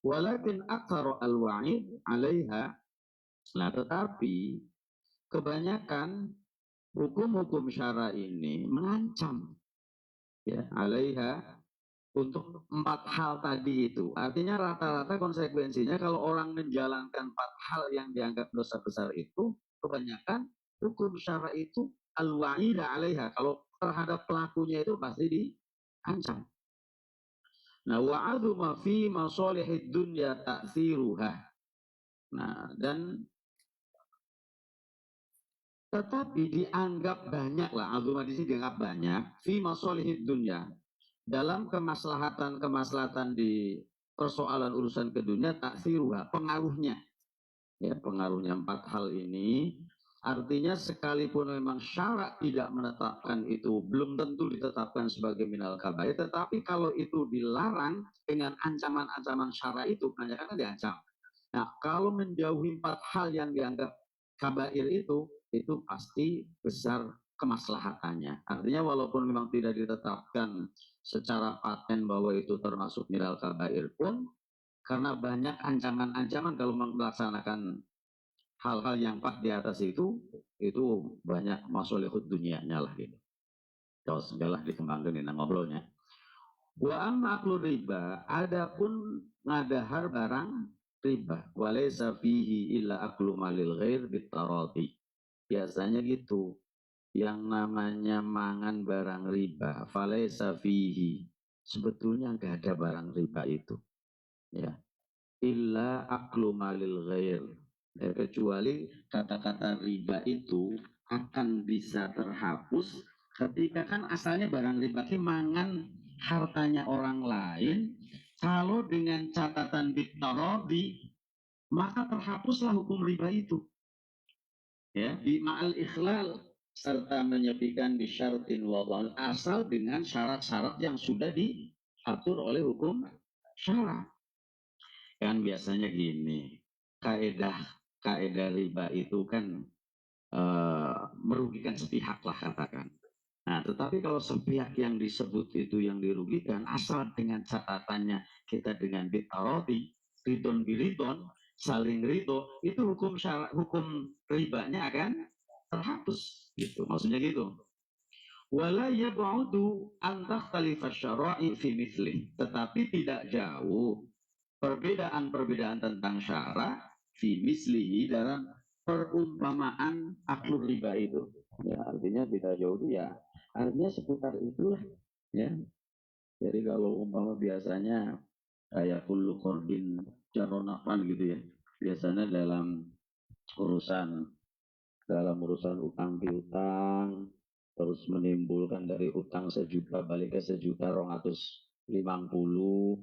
Walakin aktsara al-wa'id 'alaiha. Nah, tetapi kebanyakan hukum-hukum syara ini mengancam ya 'alaiha untuk empat hal tadi itu. Artinya rata-rata konsekuensinya kalau orang menjalankan empat hal yang dianggap dosa besar itu, kebanyakan hukum syara itu al-wa'ida 'alaiha. Kalau terhadap pelakunya itu pasti diancam. Nah, wa'adu ma fi masalihid dunya ta'thiruha. Nah, dan tetapi dianggap banyak lah, agama di sini dianggap banyak fi masalihid dunya, dalam kemaslahatan-kemaslahatan di persoalan urusan ke dunia, taksiruha, pengaruhnya. Ya, pengaruhnya empat hal ini. Artinya sekalipun memang syarak tidak menetapkan itu, belum tentu ditetapkan sebagai minal kabair, tetapi kalau itu dilarang dengan ancaman-ancaman syarak itu, kebanyakan diancam. Nah, kalau menjauhi empat hal yang dianggap kabair itu pasti besar kemaslahatannya. Artinya walaupun memang tidak ditetapkan secara paten bahwa itu termasuk minal kabair pun, karena banyak ancaman-ancaman kalau melaksanakan hal-hal yang pak di atas itu banyak masolihud dunianya lah gitu. Kalau segala dikembangkan ini ngobrolnya. Wa amma aklu riba, adapun ngadahar barang riba, walaysa fihi illa aklu malil ghair bitarati. Biasanya gitu. Yang namanya mangan barang riba, falaysa fihi. Sebetulnya nggak ada barang riba itu. Ya. Illa aklu malil ghair. Ya, kecuali kata-kata riba itu akan bisa terhapus ketika kan asalnya barang riba itu mangan hartanya orang lain, kalau dengan catatan bitarodi maka terhapuslah hukum riba itu ya di ma'al ikhlal, serta menyepikan bisyaratin wawal, asal dengan syarat-syarat yang sudah diatur oleh hukum syara. Kan biasanya gini, kaedah riba itu kan merugikan sepihak lah katakan. Nah, tetapi kalau sepihak yang disebut itu yang dirugikan, asal dengan catatannya kita dengan bitaroti, ridon biridon, saling ridho, itu hukum syarat, hukum ribanya akan terhapus. Gitu, maksudnya gitu. Wala yab'udu an takhtalifa syara'i fi mithlih. Tetapi tidak jauh perbedaan-perbedaan tentang syara fi mislihi dalam perumpamaan aklur riba itu. Ya, artinya tidak jauh itu ya. Artinya seputar itulah. Ya. Jadi kalau umpama biasanya kayak kullu qordin jaronafan gitu ya. Biasanya urusan dalam urusan utang piutang, terus menimbulkan dari utang sejuta balik ke sejuta 250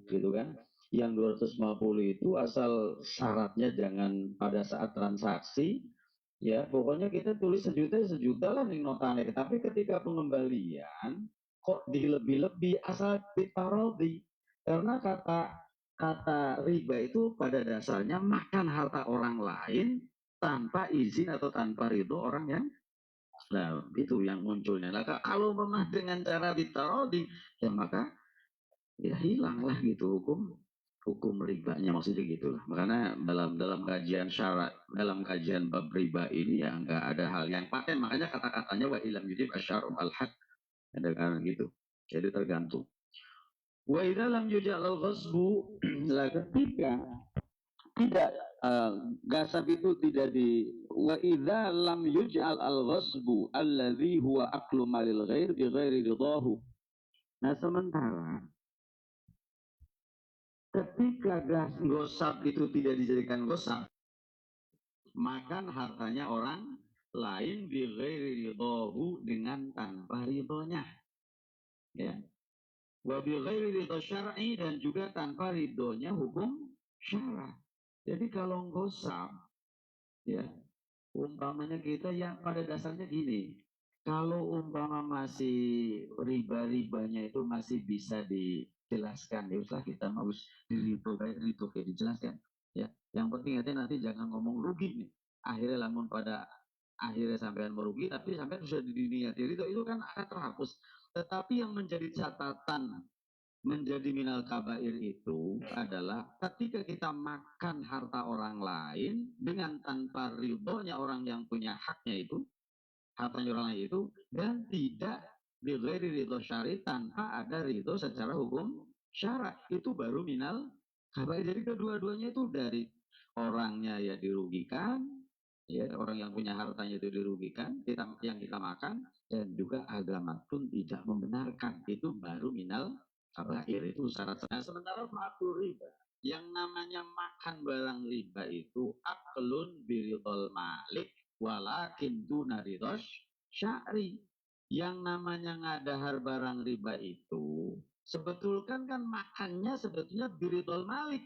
gitu kan. Yang 250 itu asal syaratnya jangan pada saat transaksi, ya pokoknya kita tulis sejuta sejuta lah nih notanya. Tapi ketika pengembalian kok dilebih-lebih asal diparodi, karena kata kata riba itu pada dasarnya makan harta orang lain tanpa izin atau tanpa ridho orang yang, nah itu yang munculnya. Nah, kalau memang dengan cara ditarodi, ya maka ya hilanglah gitu hukum hukum ribanya, maksudnya gitulah. Makanya dalam dalam kajian syarat, dalam kajian bab riba ini ya nggak ada hal yang paten. Makanya kata-katanya wa ilam yujib asyarul al haq, ada kan gitu. Jadi tergantung. Wa idalam yujal al ghasbu, lah ketika tidak gasab itu tidak di wa idza lam yuj'al al-ghasbu alladhi huwa aklu malil ghair bi ghairi ridahu. Nah, sementara ketika gosap itu tidak dijadikan gosap, makan hartanya orang lain bi ghairi ridahu, dengan tanpa ridhonya, ya. Wa bi ghairi ridho syar'i, dan juga tanpa ridhonya hukum syara. Jadi kalau gosap, ya, umpamanya kita yang pada dasarnya gini, kalau umpama masih riba-ribanya itu masih bisa dijelaskan, ya usah kita mau itu kayak dijelaskan. Ya, yang penting nanti jangan ngomong rugi nih. Akhirnya lamun pada akhirnya sampean merugi, tapi sampean sudah diniati itu kan akan terhapus. Tetapi yang menjadi catatan menjadi minal kabair itu adalah ketika kita makan harta orang lain dengan tanpa ridhonya orang yang punya haknya itu, hartanya orang lain itu, dan tidak diberi ridho syari tanpa ada ridho secara hukum syarak, itu baru minal kabair. Jadi kedua-duanya itu dari orangnya ya dirugikan, ya orang yang punya hartanya itu dirugikan, kita yang kita makan, dan juga agama pun tidak membenarkan, itu baru minal kabair, itu syarat-syaratnya. Sementara ma'akul riba, yang namanya makan barang riba itu aklun biridol malik walakin duna ridhos syari. Yang namanya ngadahar barang riba itu sebetulkan kan makannya sebetulnya biridol malik.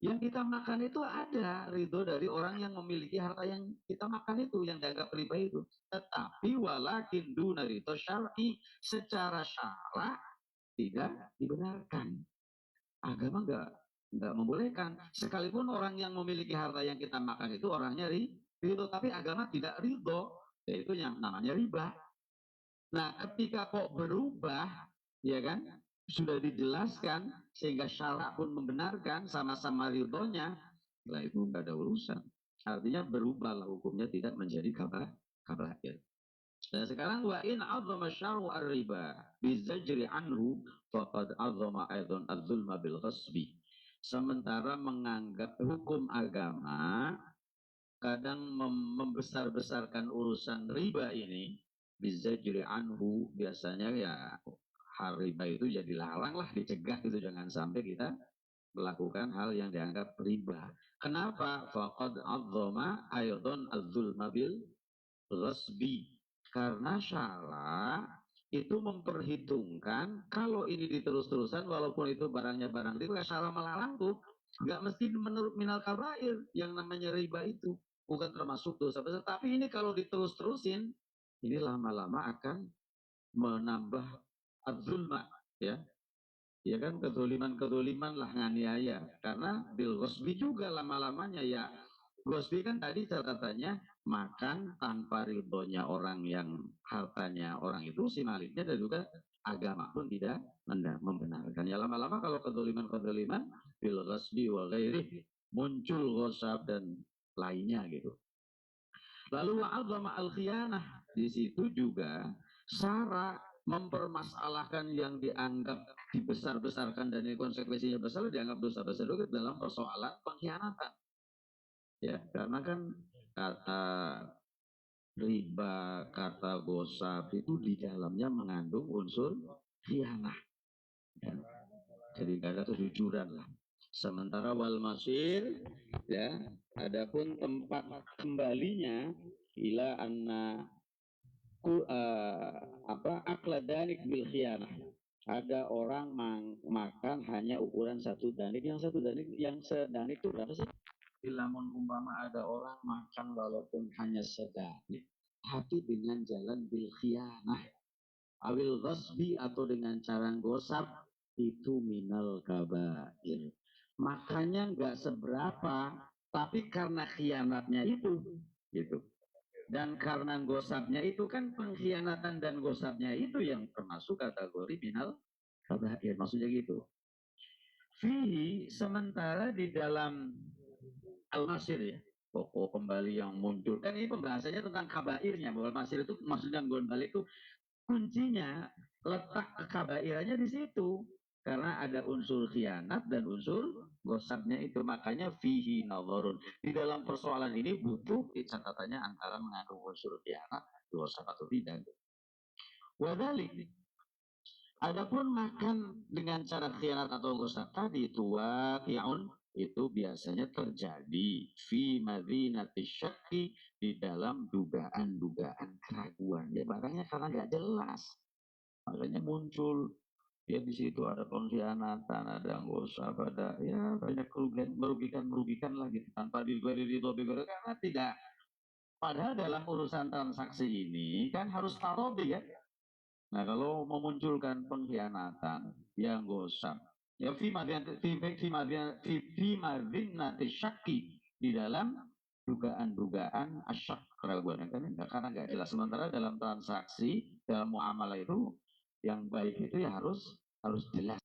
Yang kita makan itu ada ridho dari orang yang memiliki harta yang kita makan itu, yang dianggap riba itu. Tetapi walakin duna ridho syar'i, secara syarak tidak dibenarkan. Agama nggak membolehkan. Sekalipun orang yang memiliki harta yang kita makan itu orangnya ridho, tapi agama tidak ridho, yaitu yang namanya riba. Nah, ketika kok berubah, ya kan, sudah dijelaskan sehingga syarak pun membenarkan sama-sama ridhonya, lah itu nggak ada urusan. Artinya berubahlah hukumnya, tidak menjadi kabair. Nah sekarang wa in azama syar'u ar-riba bizajri anhu faqad azama aidan az-zulma bil ghasbi. Sementara menganggap hukum agama kadang membesar-besarkan urusan riba ini, bizajri anhu, biasanya ya hal riba itu jadi larang lah, dicegah itu, jangan sampai kita melakukan hal yang dianggap riba. Kenapa? Faqad azama aidan az-zulma bil ghasbi, karena syara itu memperhitungkan kalau ini diterus-terusan walaupun itu barangnya barang riba, syara melarang tuh nggak mesti menurut minal kabair yang namanya riba itu, bukan termasuk dosa besar. Tapi ini kalau diterus-terusin, ini lama-lama akan menambah adzulma, ya, ya kan, kedoliman lah, nganiaya, karena bil ghasbi juga lama-lamanya ya. Ghasbi kan tadi catatannya makan tanpa ridhonya orang yang hartanya orang itu, si maliknya, dan juga agama pun tidak membenarkan. Ya lama-lama kalau kedoliman bil ghasbi wa ghairi, muncul ghasab dan lainnya gitu. Lalu wa'adzama al-khiyanah, di situ juga syara mempermasalahkan yang dianggap dibesar-besarkan dan ini konsekuensinya besar, dianggap dosa besar juga dalam persoalan pengkhianatan. Ya, karena kan kata riba, kata gosap itu di dalamnya mengandung unsur khianah. Ya. Jadi nggak ada kejujuran lah. Sementara wal masir, ya, adapun tempat kembalinya ila anna akla danik bil khianah. Ada orang makan hanya ukuran satu danik, yang sedanik itu berapa sih? Lamun umpama ada orang makan walaupun hanya sedanik, tapi dengan jalan bil khianah, awil ghasbi, atau dengan cara gosap, itu minal kabair. Makanya nggak seberapa, tapi karena khianatnya itu, gitu. Dan karena gosapnya itu kan, pengkhianatan dan gosapnya itu yang termasuk kategori minal kabair, maksudnya gitu. Fihi, sementara di dalam al-masir, ya, pokok kembali yang muncul kan, ini pembahasannya tentang kabairnya, bahwa masir itu maksudnya kembali itu kuncinya, letak kekabairannya di situ, karena ada unsur khianat dan unsur gosapnya itu. Makanya fihi nazarun, di dalam persoalan ini butuh catatannya antara mengandung unsur khianat, gosap atau tidak. Wadalik, adapun makan dengan cara khianat atau gosap tadi itu, waqi'un, itu biasanya terjadi fi madinati syakki, di dalam dugaan-dugaan keraguan. Ya barangnya karena nggak jelas, makanya muncul. Ya di situ ada pengkhianatan, ada gosap, ada ya banyak kerugian, merugikan lah gitu, tanpa digoreng karena tidak. Padahal dalam urusan transaksi ini kan harus tarobi ya. Nah kalau memunculkan pengkhianatan yang gosap, ya fi madinati syaki, di dalam dugaan-dugaan asyak, keraguan kan, karena nggak jelas. Sementara dalam transaksi, dalam muamalah itu yang baik itu ya harus harus jelas.